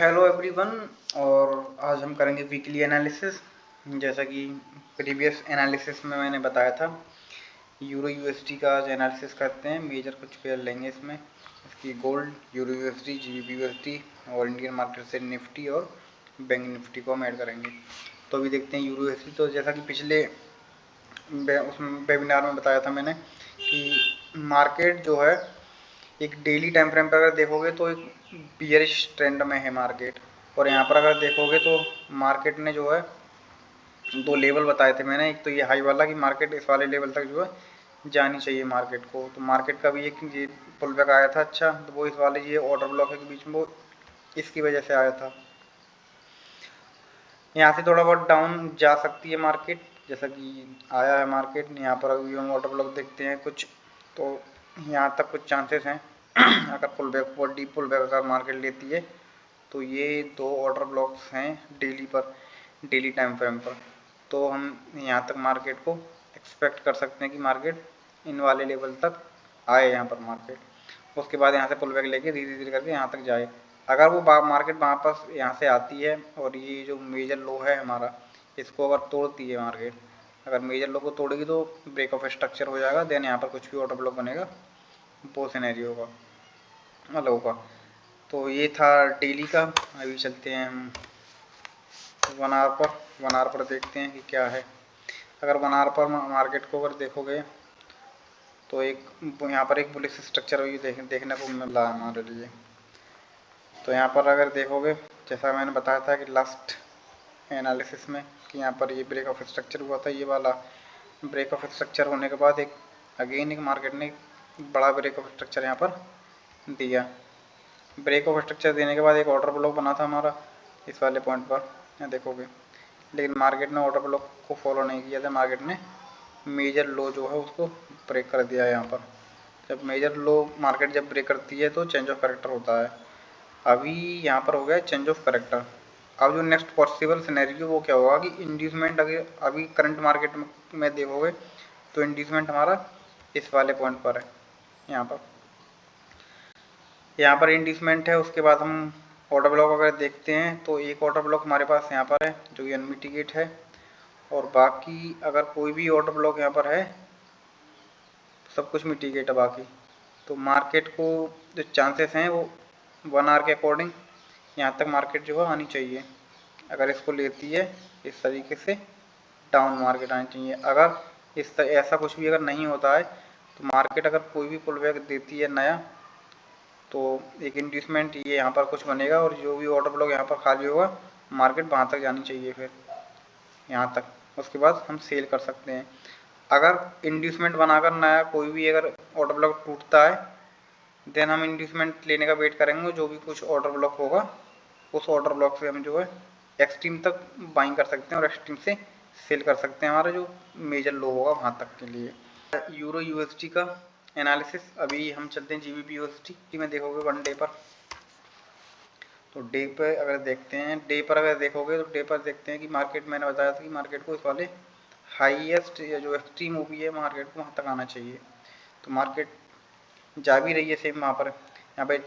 Hello everyone. और आज हम करेंगे वीकली एनालिसिस। जैसा कि प्रीवियस एनालिसिस में मैंने बताया था, यूरो यूएसडी का आज एनालिसिस करते हैं। मेजर कुछ पेयर लेंगे इसमें, इसकी gold, euro USD, GBP USD और इंडियन मार्केट से निफ्टी और बैंक निफ्टी को हम ऐड करेंगे। तो अभी देखते हैं यूरो यूएसडी। तो जैसा कि पिछले उसमें वेबिनार में बताया था मैंने कि मार्केट जो है एक डेली टाइम फ्रेम पर अगर देखोगे तो एक बियरिश ट्रेंड में है मार्केट। और यहाँ पर अगर देखोगे तो मार्केट ने जो है दो लेवल बताए थे मैंने। एक तो ये हाई वाला कि मार्केट इस वाले लेवल तक जो है जानी चाहिए मार्केट को। तो मार्केट का भी एक ये पुल बैक आया था अच्छा, तो वो इस वाले ये ऑर्डर ब्लॉक के बीच में वो इसकी वजह से आया था। यहाँ से थोड़ा बहुत डाउन जा सकती है मार्केट, जैसा कि आया है मार्केट। यहाँ पर अभी हम ऑर्डर ब्लॉक देखते हैं कुछ, तो यहाँ तक कुछ चांसेस हैं अगर पुल बैक और डीप पुल बैक अगर मार्केट लेती है तो ये दो ऑर्डर ब्लॉक्स हैं डेली पर, डेली टाइम फ्रेम पर। तो हम यहाँ तक मार्केट को एक्सपेक्ट कर सकते हैं कि मार्केट इन वाले लेवल तक आए यहाँ पर मार्केट। उसके बाद यहाँ से पुल बैक लेके धीरे धीरे करके यहाँ तक जाए। अगर वो मार्केट वापस यहाँ से आती है और ये जो मेजर लो है हमारा, इसको अगर तोड़ती है मार्केट, अगर मेजर लो को तोड़ेगी तो ब्रेक ऑफ स्ट्रक्चर हो जाएगा। देन यहाँ पर कुछ भी ऑर्डर ब्लॉक बनेगा वो सिनेरियो होगा लो का। तो ये था डेली का। अभी चलते हैं हम 1 आवर पर। 1 आवर पर देखते हैं कि क्या है। अगर 1 आवर पर मार्केट को अगर देखोगे तो एक यहाँ पर एक बुलिश स्ट्रक्चर भी देखने को मिल रहा है हमारे लिए। तो यहाँ पर अगर देखोगे, जैसा मैंने बताया था कि लास्ट एनालिसिस में, कि यहाँ पर ये ब्रेक ऑफ स्ट्रक्चर हुआ था। ये वाला ब्रेक ऑफ स्ट्रक्चर होने के बाद एक अगेन एक मार्केट ने बड़ा ब्रेक ऑफ स्ट्रक्चर यहाँ पर दिया। ब्रेक ऑफ स्ट्रक्चर देने के बाद एक ऑर्डर ब्लॉक बना था हमारा इस वाले पॉइंट पर, यहाँ देखोगे। लेकिन मार्केट ने ऑर्डर ब्लॉक को फॉलो नहीं किया था। मार्केट ने मेजर लो जो है उसको ब्रेक कर दिया। यहाँ पर जब मेजर लो मार्केट जब ब्रेक करती है तो चेंज ऑफ करेक्टर होता है। अभी यहाँ पर हो गया चेंज ऑफ करेक्टर। अब जो नेक्स्ट पॉसिबल सिनेरियो वो क्या होगा कि इंड्यूसमेंट, अगर अभी करंट मार्केट में देखोगे तो इंड्यूसमेंट हमारा इस वाले पॉइंट पर है। यहाँ पर इंड्यूसमेंट है। उसके बाद हम ऑर्डर ब्लॉक अगर देखते हैं तो एक ऑर्डर ब्लॉक हमारे पास यहाँ पर है जो कि अनमिटिगेट है। और बाकी अगर कोई भी ऑर्डर ब्लॉक यहाँ पर है, सब कुछ मिटिगेट है बाकी। तो मार्केट को जो चांसेस हैं वो 1 आवर के अकॉर्डिंग यहाँ तक मार्केट जो है आनी चाहिए। अगर इसको लेती है इस तरीके से डाउन मार्केट आनी चाहिए। अगर ऐसा कुछ भी अगर नहीं होता है तो मार्केट अगर कोई भी पुल बैक देती है नया, तो एक इंड्यूसमेंट ये यहाँ पर कुछ बनेगा और जो भी ऑर्डर ब्लॉक यहाँ पर खाली होगा मार्केट वहाँ तक जानी चाहिए, फिर यहाँ तक। उसके बाद हम सेल कर सकते हैं। अगर इंड्यूसमेंट बनाकर नया कोई भी अगर ऑर्डर ब्लॉक टूटता है, देन हम इंड्यूसमेंट लेने का वेट करेंगे। जो भी कुछ ऑर्डर ब्लॉक होगा उस ऑर्डर ब्लॉक से हम जो है एक्सट्रीम तक बाइंग कर सकते हैं और एक्सट्रीम से सेल कर सकते हैं हमारा जो मेजर लो होगा वहाँ तक के लिए। यूरो यूएसडी का एनालिसिस। अभी हम चलते हैं जीबीपी यूएसडी में देखोगे 1 डे पर। तो डे पर अगर देखते हैं, डे पर अगर देखोगे तो डे पर देखते हैं कि मार्केट, मैंने बताया था कि मार्केट को इस वाले हाईएस्ट या जो एक्सट्रीम ओपी है मार्केट को वहाँ तक आना चाहिए। तो मार्केट जा भी रही है सेम वहाँ पर। यहाँ पे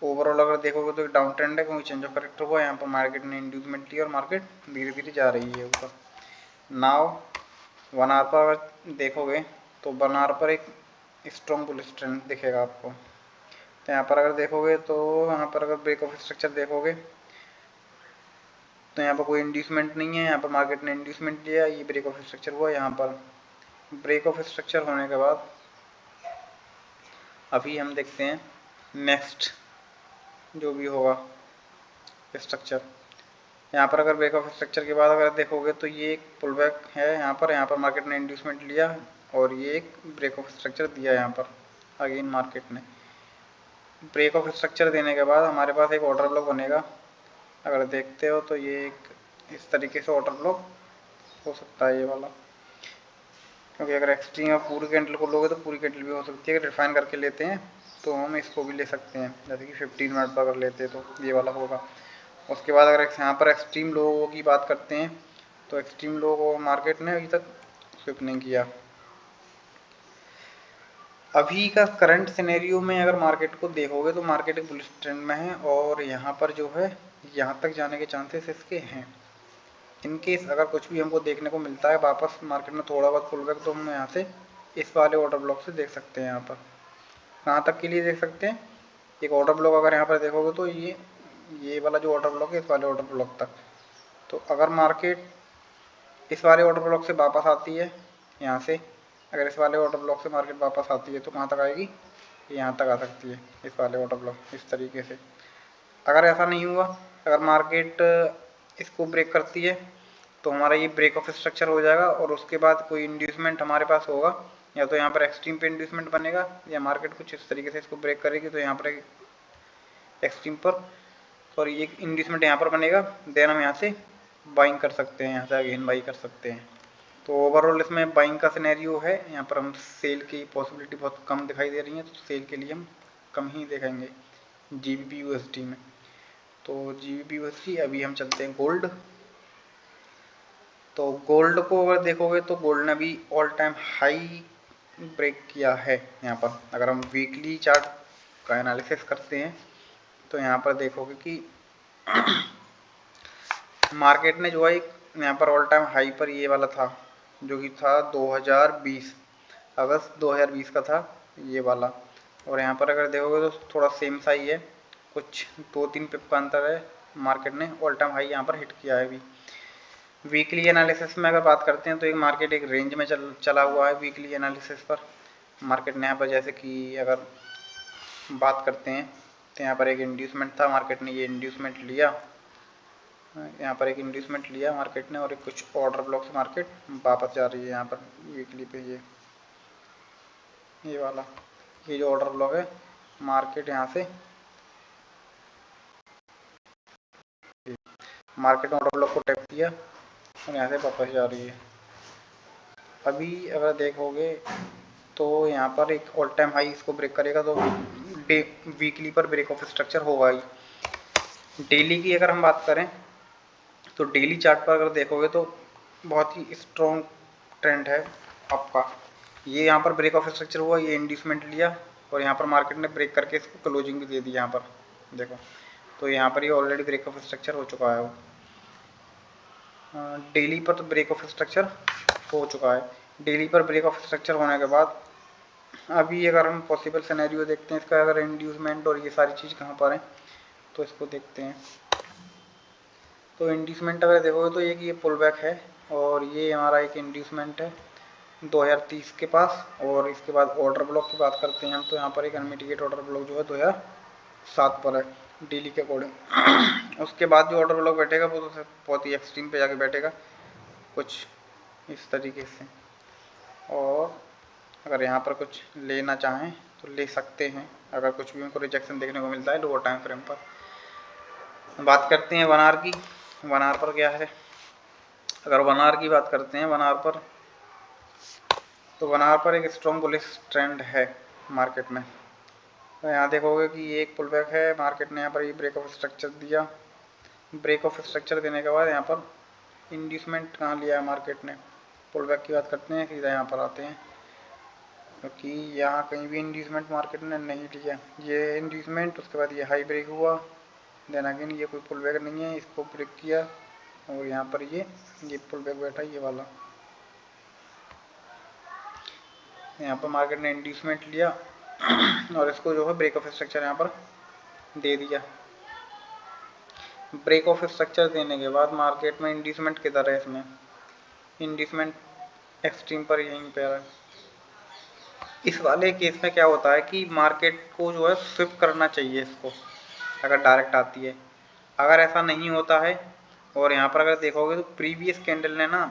ओवरऑल अगर देखोगे तो एक डाउन ट्रेंड है क्योंकि चेंज ऑफ करेक्टर हुआ। यहाँ पर मार्केट ने इंड्यूसमेंट लिया और मार्केट धीरे धीरे जा रही है ऊपर। नाउ 1 आवर पर अगर देखोगे तो 1 आवर पर एक स्ट्रॉन्ग बुलिश ट्रेंड दिखेगा आपको। तो यहाँ पर अगर देखोगे तो यहाँ पर अगर ब्रेक ऑफ स्ट्रक्चर देखोगे तो यहाँ पर कोई इंड्यूसमेंट नहीं है। यहाँ पर मार्केट ने इंड्यूसमेंट लिया, ये ब्रेक ऑफ स्ट्रक्चर हुआ। यहाँ पर ब्रेक ऑफ स्ट्रक्चर होने के बाद अभी हम देखते हैं नेक्स्ट जो भी होगा स्ट्रक्चर। यहाँ पर अगर ब्रेक ऑफ स्ट्रक्चर के बाद अगर देखोगे तो ये एक पुल बैक है। यहाँ पर मार्केट ने इंड्यूसमेंट लिया और ये एक ब्रेक ऑफ स्ट्रक्चर दिया। यहाँ पर अगेन मार्केट ने ब्रेक ऑफ स्ट्रक्चर देने के बाद हमारे पास एक ऑर्डर ब्लॉक बनेगा। अगर देखते हो तो ये एक इस तरीके से ऑर्डर ब्लॉक हो सकता है ये वाला, क्योंकि अगर एक्सट्रीम आप पूरी कैंडल को लोगे तो पूरी कैंडल भी हो सकती है। अगर रिफाइन करके लेते हैं तो हम इसको भी ले सकते हैं, जैसे कि 15 मिनट पर अगर लेते हैं तो ये वाला होगा। उसके बाद अगर यहाँ पर एक्सट्रीम लोगों की बात करते हैं तो एक्सट्रीम लो को मार्केट ने अभी तक स्विप नहीं किया। अभी का करंट सिनेरियो में अगर मार्केट को देखोगे तो मार्केट एक बुलिश ट्रेंड में है और यहाँ पर जो है यहाँ तक जाने के चांसेस इसके हैं। इनकेस अगर कुछ भी हमको देखने को मिलता है वापस मार्केट में थोड़ा बहुत पुल बैक, तो हम यहाँ से इस वाले ऑर्डर ब्लॉक से देख सकते हैं। यहाँ पर कहाँ तक के लिए देख सकते हैं, एक ऑर्डर ब्लॉक अगर यहाँ पर देखोगे तो ये वाला जो ऑर्डर ब्लॉक है इस वाले ऑर्डर ब्लॉक तक। तो अगर मार्केट इस वाले ऑर्डर ब्लॉक से वापस आती है यहाँ से, अगर इस वाले ऑर्डर ब्लॉक से मार्केट वापस आती है तो कहाँ तक आएगी, यहाँ तक आ सकती है इस वाले ऑर्डर ब्लॉक इस तरीके से। अगर ऐसा नहीं हुआ, अगर मार्केट इसको ब्रेक करती है तो हमारा ये ब्रेक ऑफ स्ट्रक्चर हो जाएगा और उसके बाद कोई इंड्यूसमेंट हमारे पास होगा, या तो यहाँ पर एक्सट्रीम पे इंड्यूसमेंट बनेगा या मार्केट कुछ इस तरीके से इसको ब्रेक करेगी तो यहाँ पर एक एक्सट्रीम पर और ये इंड्यूसमेंट यहाँ पर बनेगा, देन हम यहाँ से बाइंग कर सकते हैं, यहाँ से अगेन बाई कर सकते हैं। तो ओवरऑल इसमें बाइंग का सिनेरियो है। यहाँ पर हम सेल की पॉसिबिलिटी बहुत कम दिखाई दे रही है, तो सेल के लिए हम कम ही देखेंगे GBP USD में। तो GBP USD अभी हम चलते हैं गोल्ड। तो गोल्ड को अगर देखोगे तो गोल्ड ने अभी ऑल टाइम हाई ब्रेक किया है। यहाँ पर अगर हम वीकली चार्ट का एनालिसिस करते हैं तो यहाँ पर देखोगे कि मार्केट ने जो है यहाँ पर ऑल टाइम हाई पर ये वाला था जो कि था 2020 अगस्त 2020 का था ये वाला, और यहाँ पर अगर देखोगे तो थोड़ा सेम सा ही है, कुछ 2-3 पिप का अंतर है। मार्केट ने ऑल टाइम हाई यहाँ पर हिट किया है। अभी वीकली एनालिसिस में अगर बात करते हैं तो एक मार्केट एक रेंज में चला हुआ है। वीकली एनालिसिस पर मार्केट ने यहाँ पर जैसे कि अगर बात करते हैं तो यहाँ पर एक इंड्यूसमेंट था, मार्केट ने ये इंड्यूसमेंट लिया, यहाँ पर एक इंड्यूसमेंट लिया मार्केट ने और एक कुछ ऑर्डर ब्लॉक से मार्केट वापस जा रही है। यहाँ पर वीकली पे ये वाला ये जो ऑर्डर ब्लॉक है, मार्केट यहाँ से मार्केट ने ऑर्डर ब्लॉक को टैप किया और यहाँ से वापस जा रही है। अभी अगर देखोगे तो यहाँ पर एक ऑल टाइम हाई इसको ब्रेक करेगा तो वीकली पर ब्रेक ऑफ स्ट्रक्चर होगा ही। डेली की अगर हम बात करें तो डेली चार्ट पर अगर देखोगे तो बहुत ही स्ट्रॉन्ग ट्रेंड है आपका। ये यहाँ पर ब्रेक ऑफ स्ट्रक्चर हुआ, ये इंड्यूसमेंट लिया और यहाँ पर मार्केट ने ब्रेक करके इसको क्लोजिंग भी दे दी। यहाँ पर देखो तो यहाँ पर ये ऑलरेडी ब्रेक ऑफ स्ट्रक्चर हो चुका है। वो डेली पर तो ब्रेक ऑफ स्ट्रक्चर हो चुका है। डेली पर ब्रेक ऑफ स्ट्रक्चर होने के बाद अभी अगर हम पॉसिबल सिनेरियो देखते हैं इसका, अगर इंड्यूसमेंट और ये सारी चीज़ कहाँ पर है तो इसको देखते हैं। तो इंड्यूसमेंट अगर देखोगे तो ये पुल बैक है और ये हमारा एक इंड्यूसमेंट है 2030 के पास। और इसके बाद ऑर्डर ब्लॉक की बात करते हैं हम तो यहाँ पर एक अनमिटिगेट ऑर्डर ब्लॉक जो है 2007 पर है डेली के अकॉर्डिंग। उसके बाद जो ऑर्डर ब्लॉक बैठेगा वो तो बहुत ही एक्सट्रीम पे जाके बैठेगा कुछ इस तरीके से। और अगर यहाँ पर कुछ लेना चाहें तो ले सकते हैं, अगर कुछ भी उनको रिजेक्शन देखने को मिलता है लोअर टाइम फ्रेम पर। बात करते हैं 1 आवर की। 1 आवर पर क्या है, अगर 1 आवर की बात करते हैं 1 आवर पर तो 1 आवर पर एक स्ट्रॉन्ग बुलिश ट्रेंड है मार्केट में। तो यहाँ देखोगे कि ये एक पुल बैक है, मार्केट ने यहाँ पर ये ब्रेक ऑफ स्ट्रक्चर दिया। ब्रेक ऑफ स्ट्रक्चर देने के बाद यहाँ पर इंड्यूसमेंट कहाँ लिया है मार्केट ने। पुल बैक की बात करते हैं सीधा यहाँ पर आते हैं, क्योंकि यहाँ कहीं भी इंड्यूसमेंट मार्केट ने नहीं लिया। ये इंड्यूसमेंट उसके बाद ये हाई ब्रेक हुआ, देन अगेन ये कोई पुल बैक नहीं है, इसको ब्रेक किया और यहाँ पर ये पुल बैक बैठा ये वाला। यहाँ पर मार्केट ने इंड्यूसमेंट लिया और इसको जो है ब्रेक ऑफ स्ट्रक्चर यहाँ पर दे दिया। ब्रेक ऑफ स्ट्रक्चर देने के बाद मार्केट में इंड्यूसमेंट किधर है, इसमें इंड्यूसमेंट एक्सट्रीम पर यहीं पे है। इस वाले केस में क्या होता है कि मार्केट को जो है स्विप करना चाहिए इसको, अगर डायरेक्ट आती है। अगर ऐसा नहीं होता है और यहाँ पर अगर देखोगे तो प्रीवियस कैंडल ने ना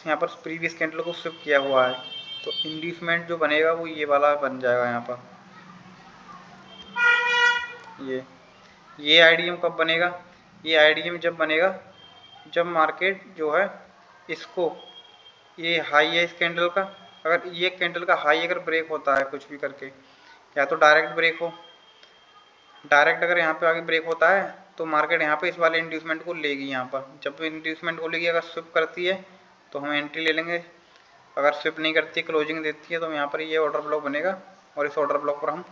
यहाँ पर प्रीवियस कैंडल को स्विप किया हुआ है, तो इंड्यूसमेंट जो बनेगा वो ये वाला बन जाएगा। यहाँ पर ये आईडीएम कब बनेगा, ये आईडीएम जब बनेगा जब मार्केट जो है इसको, ये हाई है इस कैंडल का, अगर ये कैंडल का हाई अगर ब्रेक होता है कुछ भी करके, या तो डायरेक्ट ब्रेक हो, डायरेक्ट अगर यहाँ पे आगे ब्रेक होता है तो मार्केट यहाँ पे इस वाले इंड्यूसमेंट को लेगी। यहाँ पर जब इंड्यूसमेंट को लेगी, अगर स्विप करती है तो हम एंट्री ले लेंगे, अगर स्विप नहीं करती है क्लोजिंग देती है तो यहाँ पर ये ऑर्डर ब्लॉक बनेगा और इस ऑर्डर ब्लॉक पर हम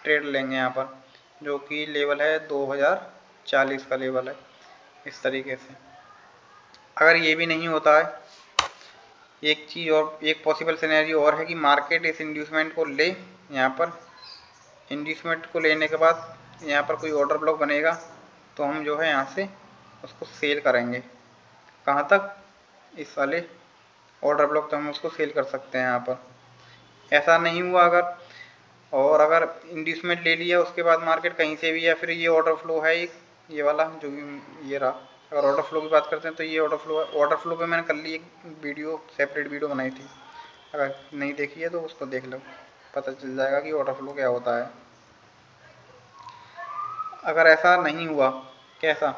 ट्रेड लेंगे यहाँ पर, जो कि लेवल है 2040 का लेवल है। इस तरीके से अगर ये भी नहीं होता है, एक चीज़ और, एक पॉसिबल सिनेरियो और है कि मार्केट इस इंड्यूसमेंट को ले, यहाँ पर इंड्यूसमेंट को लेने के बाद यहाँ पर कोई ऑर्डर ब्लॉक बनेगा तो हम जो है यहाँ से उसको सेल करेंगे। कहाँ तक? इस वाले ऑर्डर ब्लॉक तो हम उसको सेल कर सकते हैं यहाँ पर। ऐसा नहीं हुआ अगर, और अगर इंड्यूसमेंट ले लिया उसके बाद मार्केट कहीं से भी, या फिर ये ऑर्डर फ्लो है एक ये वाला जो कि ये रहा, अगर ऑर्डर फ्लो की बात करते हैं तो ये ऑर्डर फ्लो है। ऑर्डर फ्लो पे मैंने कल ही एक वीडियो, सेपरेट वीडियो बनाई थी, अगर नहीं देखी है तो उसको देख लो, पता चल जाएगा कि ऑर्डर फ्लो क्या होता है। अगर ऐसा नहीं हुआ, कैसा,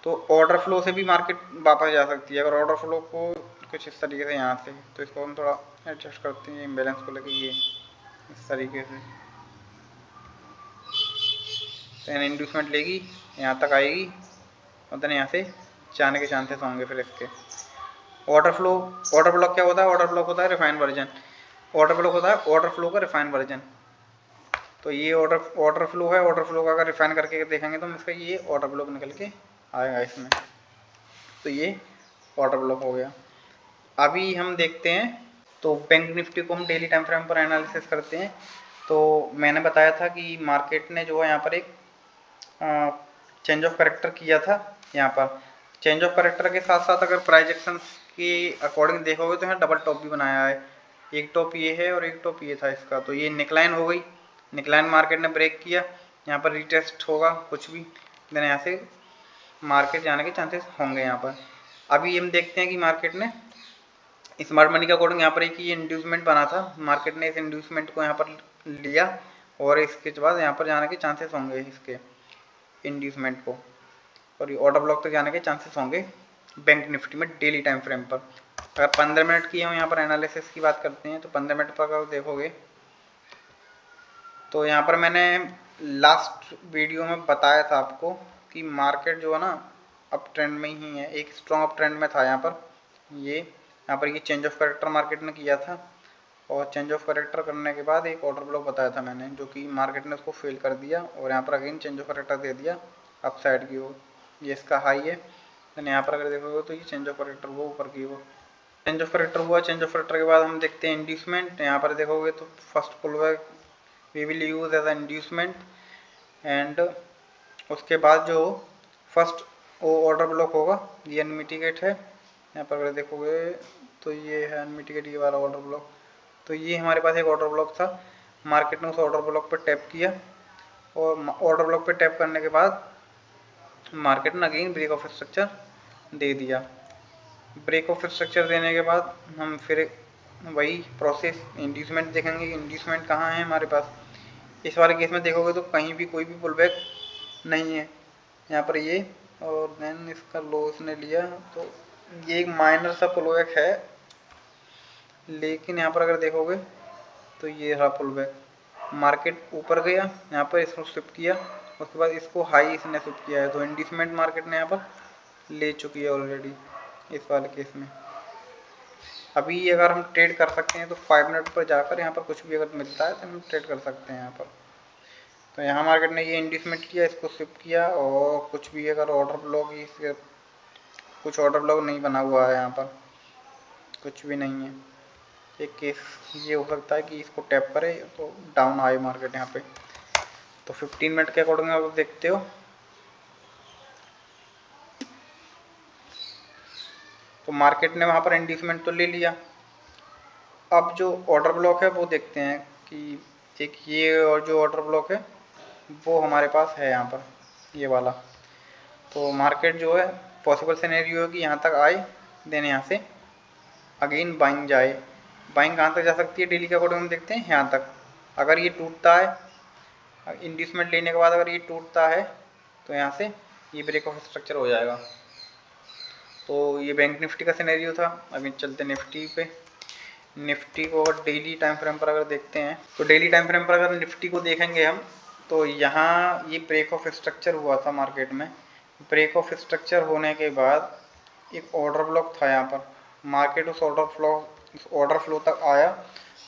तो ऑर्डर फ्लो से भी मार्केट वापस जा सकती है। अगर ऑर्डर फ्लो को कुछ इस तरीके से यहाँ से, तो इसको हम थोड़ा एडजस्ट करते हैं इम्बैलेंस को लेकर, ये इस तरीके से तो इंड्यूसमेंट लेगी, यहाँ तक आएगी और देन यहाँ से जाने के चांसेस होंगे। फिर इसके ऑर्डर फ्लो, ऑर्डर ब्लॉक क्या होता है? ऑर्डर ब्लॉक होता है रिफाइन वर्जन। ऑर्डर ब्लॉक होता है ऑर्डर फ्लो का रिफाइन वर्जन। तो ये ऑर्डर फ्लो है, ऑर्डर फ्लो का अगर रिफाइन करके देखेंगे तो इसका ये ऑर्डर ब्लॉक निकल के आएगा इसमें। तो ये ऑर्डर ब्लॉक हो गया। अभी हम देखते हैं, तो बैंक निफ्टी को हम डेली टाइम फ्रेम पर एनालिसिस करते हैं। तो मैंने बताया था कि मार्केट ने जो है यहाँ पर एक चेंज ऑफ करेक्टर किया था। यहाँ पर चेंज ऑफ करेक्टर के साथ साथ अगर प्राइजेक्शन के अकॉर्डिंग देखोगे तो यहाँ डबल टॉप भी बनाया है। एक टॉप ये है और एक टॉप ये था इसका, तो ये निकलाइन हो गई, निकलाइन मार्केट ने ब्रेक किया, यहाँ पर रीटेस्ट होगा कुछ भी, देन यहाँ से मार्केट जाने के चांसेस होंगे यहाँ पर। अभी हम देखते हैं कि मार्केट ने स्मार्ट मनी के अकॉर्डिंग यहाँ पर एक ये इंड्यूसमेंट बना था, मार्केट ने इस इंड्यूसमेंट को यहाँ पर लिया और इसके बाद यहाँ पर जाने के चांसेस होंगे इसके इंड्यूसमेंट को, और ये ऑर्डर ब्लॉक तक जाने के चांसेस होंगे बैंक निफ्टी में डेली टाइम फ्रेम पर। अगर 15 मिनट की हम यहाँ पर एनालिसिस की बात करते हैं तो 15 मिनट पर अगर देखोगे तो यहाँ पर मैंने लास्ट वीडियो में बताया था आपको कि मार्केट जो है ना अप ट्रेंड में ही है, एक स्ट्रॉन्ग अप ट्रेंड में था। यहाँ पर यहाँ पर ये चेंज ऑफ करेक्टर मार्केट ने किया था, और चेंज ऑफ करेक्टर करने के बाद एक ऑर्डर ब्लॉक बताया था मैंने, जो कि मार्केट ने उसको फेल कर दिया और यहाँ पर अगेन चेंज ऑफ करेक्टर दे दिया अप साइड की ओर। ये इसका हाई है, देन यहाँ पर अगर देखोगे तो ये चेंज ऑफ करेक्टर हुआ ऊपर की ओर, चेंज ऑफ करेक्टर हुआ। चेंज ऑफ करेक्टर के बाद हम देखते हैं इंड्यूसमेंट। यहाँ पर देखोगे तो first pull back we will use as inducement, and उसके बाद जो फर्स्ट वो ऑर्डर ब्लॉक होगा ये अनमिटिगेट है। यहाँ पर अगर देखोगे तो ये है अनमिटिगेट, ये वाला ऑर्डर ब्लॉक। तो ये हमारे पास एक ऑर्डर ब्लॉक था, मार्केट ने उस ऑर्डर ब्लॉक पर टैप किया और ऑर्डर ब्लॉक पर टैप करने के बाद मार्केट ने अगेन ब्रेक ऑफ स्ट्रक्चर दे दिया। ब्रेक ऑफ स्ट्रक्चर देने के बाद हम फिर वही प्रोसेस इंड्यूसमेंट देखेंगे। इंड्यूसमेंट कहाँ है हमारे पास? इस वाले केस में देखोगे तो कहीं भी कोई भी पुल बैक नहीं है यहाँ पर ये, और देन इसका लो इसने लिया, तो ये एक माइनर सा पुल बैक है। लेकिन यहाँ पर अगर देखोगे तो ये रहा पुल बैक, मार्केट ऊपर गया, यहाँ पर इसको स्विप किया, उसके बाद इसको हाई इसने स्विप किया है, तो इंड्यूसमेंट मार्केट ने यहाँ पर ले चुकी है ऑलरेडी इस वाले केस में। अभी अगर हम ट्रेड कर सकते हैं तो 5 मिनट पर जाकर यहाँ पर कुछ भी अगर मिलता है तो हम ट्रेड कर सकते हैं यहाँ पर। तो यहाँ मार्केट ने ये इंड्यूसमेंट किया, इसको स्विप किया, और कुछ भी अगर ऑर्डर ब्लॉक, इसके कुछ ऑर्डर ब्लॉक नहीं बना हुआ है यहाँ पर, कुछ भी नहीं है। एक केस ये हो सकता है कि इसको टैप करे तो डाउन आए मार्केट यहाँ पे। तो 15 मिनट के अकॉर्डिंग आप देखते हो तो मार्केट ने वहाँ पर इंड्यूसमेंट तो ले लिया। अब जो ऑर्डर ब्लॉक है वो देखते हैं कि एक ये, और जो ऑर्डर ब्लॉक है वो हमारे पास है यहाँ पर ये वाला। तो मार्केट जो है पॉसिबल सिनेरियो है कि यहाँ तक आए, देन यहाँ से अगेन बाइंग जाए। बाइंग कहाँ तक जा सकती है डेली के अकॉर्डिंग हम देखते हैं यहाँ तक। अगर ये टूटता है इंड्यूसमेंट लेने के बाद, अगर ये टूटता है तो यहाँ से ये ब्रेक ऑफ स्ट्रक्चर हो जाएगा। तो ये बैंक निफ्टी का सिनेरियो था। अभी चलते निफ्टी पे। निफ्टी को अगर डेली टाइम फ्रेम पर अगर देखते हैं तो डेली टाइम फ्रेम पर अगर निफ्टी को देखेंगे हम, तो यहाँ ये ब्रेक ऑफ स्ट्रक्चर हुआ था मार्केट में। ब्रेक ऑफ स्ट्रक्चर होने के बाद एक ऑर्डर ब्लॉक था यहाँ पर, मार्केट उस ऑर्डर फ्लो तक आया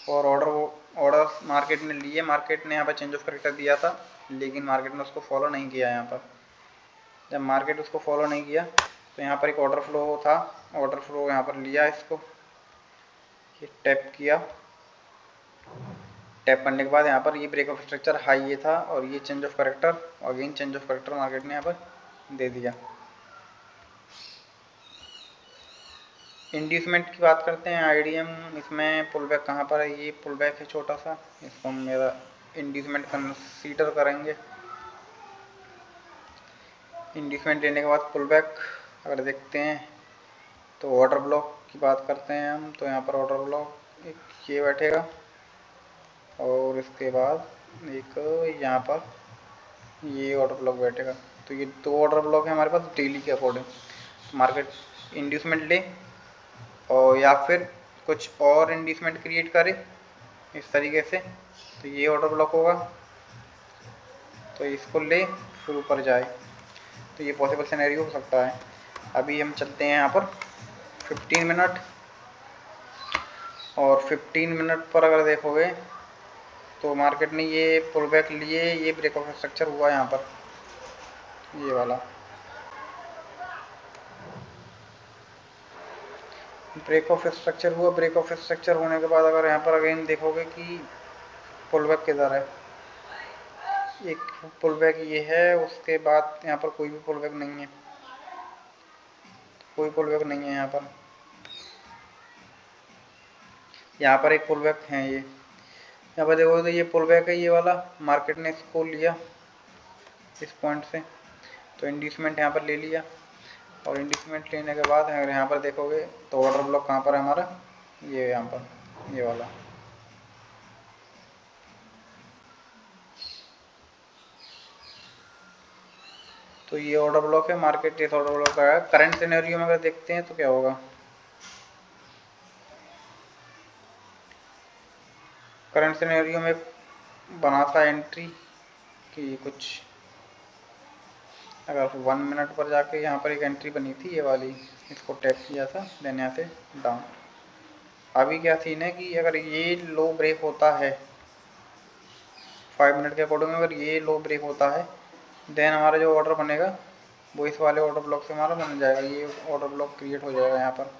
और ऑर्डर ऑर्डर मार्केट ने लिए, मार्केट ने यहाँ पर चेंज ऑफ करेक्टर दिया था, लेकिन मार्केट ने उसको फॉलो नहीं किया। यहाँ पर जब मार्केट उसको फॉलो नहीं किया तो यहाँ पर एक ऑर्डर फ्लो था, ऑर्डर फ्लो यहाँ पर लिया, इसको ये टैप किया, टैप करने के बाद यहाँ पर ये ब्रेक ऑफ स्ट्रक्चर हाई ये था और ये change of character, again change of character market ने यहाँ पर दे दिया। इंड्यूसमेंट की बात करते हैं, आईडीएम इसमें पुल बैक कहाँ पर है, ये पुल बैक है छोटा सा, इसको हम मेरा इंड्यूसमेंट कंसीडर करेंगे। इंड्यूसमेंट लेने के बाद पुल बैक अगर देखते हैं तो ऑर्डर ब्लॉक की बात करते हैं हम, तो यहाँ पर ऑर्डर ब्लॉक एक ये बैठेगा और इसके बाद एक यहाँ पर ये ऑर्डर ब्लॉक बैठेगा। तो ये दो ऑर्डर ब्लॉक है हमारे पास डेली के अकॉर्डिंग। मार्केट इंड्यूसमेंट ले और या फिर कुछ और इंड्यूसमेंट क्रिएट करे इस तरीके से, तो ये ऑर्डर ब्लॉक होगा, तो इसको ले फिर ऊपर जाए, तो ये पॉसिबल सिनेरियो हो सकता है। अभी हम चलते हैं यहाँ पर 15 मिनट, और 15 मिनट पर अगर देखोगे तो मार्केट ने ये पुल बैक लिए, ये ब्रेक ऑफ स्ट्रक्चर हुआ यहाँ पर ये वाला, ब्रेक ऑफ स्ट्रक्चर हुआ। ब्रेक ऑफ स्ट्रक्चर होने के बाद अगर यहाँ पर अगेन देखोगे कि पुल बैक किधर है, एक पुल बैक ये है, उसके बाद यहाँ पर कोई भी पुल बैक नहीं है, कोई पुल बैक नहीं है यहाँ पर। यहाँ पर एक पुल बैक है, ये यहाँ पर देखोगे तो ये पुल बैक है ये वाला, मार्केट ने इसको लिया इस पॉइंट से, तो इंड्यूसमेंट यहाँ पर ले लिया, और इंड्यूसमेंट लेने के बाद अगर यहाँ पर देखोगे तो ऑर्डर ब्लॉक कहाँ पर है हमारा, ये यहाँ पर ये वाला। तो ये ऑर्डर ब्लॉक है, मार्केट इस ऑर्डर ब्लॉक का है। करंट सिनेरियो में अगर देखते हैं तो क्या होगा, करंट सिनेरियो में बना था एंट्री कि कुछ, अगर 1 मिनट पर जाके यहाँ पर एक एंट्री बनी थी ये वाली, इसको टैप किया था, देन यहाँ से डाउन। अभी क्या सीन है कि अगर ये लो ब्रेक होता है 5 मिनट के अकॉर्डिंग, अगर ये लो ब्रेक होता है देन हमारा जो ऑर्डर बनेगा वो इस वाले ऑर्डर ब्लॉक से हमारा बन जाएगा, ये ऑर्डर ब्लॉक क्रिएट हो जाएगा यहाँ पर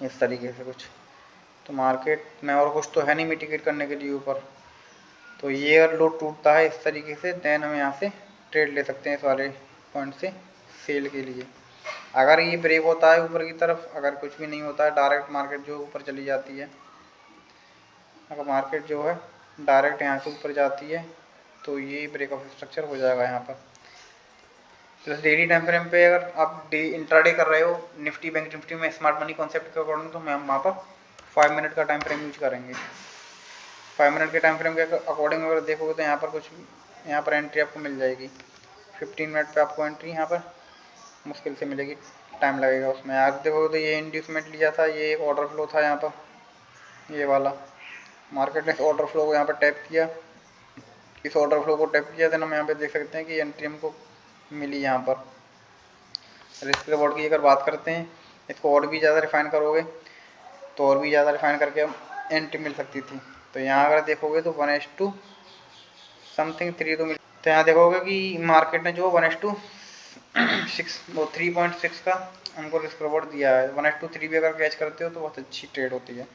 इस तरीके से कुछ। तो मार्केट में और कुछ तो है नहीं मिटिगेट करने के लिए ऊपर, तो ये अगर लो टूटता है इस तरीके से देन हम यहाँ से ट्रेड ले सकते हैं इस वाले पॉइंट से सेल के लिए। अगर ये ब्रेक होता है ऊपर की तरफ, अगर कुछ भी नहीं होता है, डायरेक्ट मार्केट जो ऊपर चली जाती है, अगर मार्केट जो है डायरेक्ट यहाँ से ऊपर जाती है तो ये ब्रेक ऑफ स्ट्रक्चर हो जाएगा यहाँ पर। प्लस डेली टाइम फ्रेम पे अगर आप इंट्राडे कर रहे हो निफ्टी बैंक निफ्टी में स्मार्ट मनी कॉन्सेप्ट के अकॉर्डिंग, तो हम वहाँ पर 5 मिनट का टाइम फ्रेम यूज करेंगे। 5 मिनट के टाइम फ्रेम के अकॉर्डिंग अगर देखोगे तो यहाँ पर कुछ, यहाँ पर एंट्री आपको मिल जाएगी 15 मिनट पे, आपको एंट्री यहाँ पर मुश्किल से मिलेगी, टाइम लगेगा उसमें। आज देखोगे तो ये इंड्यूसमेंट लिया था, ये एक ऑर्डर फ्लो था यहाँ पर ये वाला, मार्केट ने इस ऑर्डर फ्लो को यहाँ पर टैप किया, इस ऑर्डर फ्लो को टैप किया तो हम यहाँ पे देख सकते हैं कि एंट्री हमको मिली यहाँ पर। रिस्क रिवॉर्ड की अगर बात करते हैं, इसको और भी ज़्यादा रिफाइन करोगे तो और भी ज़्यादा रिफाइन करके एंट्री मिल सकती थी। तो यहाँ अगर देखोगे तो 1:2 समथिंग 3 तो मिल, तो यहाँ देखोगे कि मार्केट ने जो 1:6 वो 3.6 का हमको रिस्क रिवॉर्ड दिया है। 1:3 भी अगर कैच करते हो तो बहुत अच्छी ट्रेड होती है।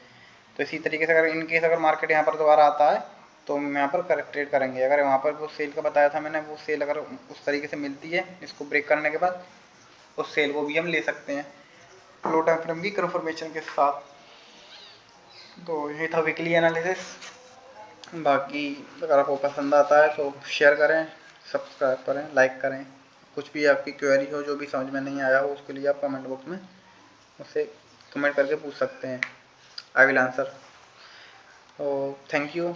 तो इसी तरीके से अगर इनकेस अगर मार्केट यहाँ पर दोबारा आता है तो हम यहाँ पर करेक्ट ट्रेड करेंगे। अगर वहाँ पर वो सेल का बताया था मैंने, वो सेल अगर उस तरीके से मिलती है इसको ब्रेक करने के बाद, उस सेल को भी हम ले सकते हैं लो टाइम फ्रेम की कंफर्मेशन के साथ। तो ये था वीकली एनालिसिस। बाकी अगर आपको पसंद आता है तो शेयर करें, सब्सक्राइब करें, लाइक करें। कुछ भी आपकी क्वेरी हो जो भी समझ में नहीं आया हो उसके लिए आप कमेंट बॉक्स में मुझसे कमेंट करके पूछ सकते हैं, आई विल आंसर। तो थैंक यू।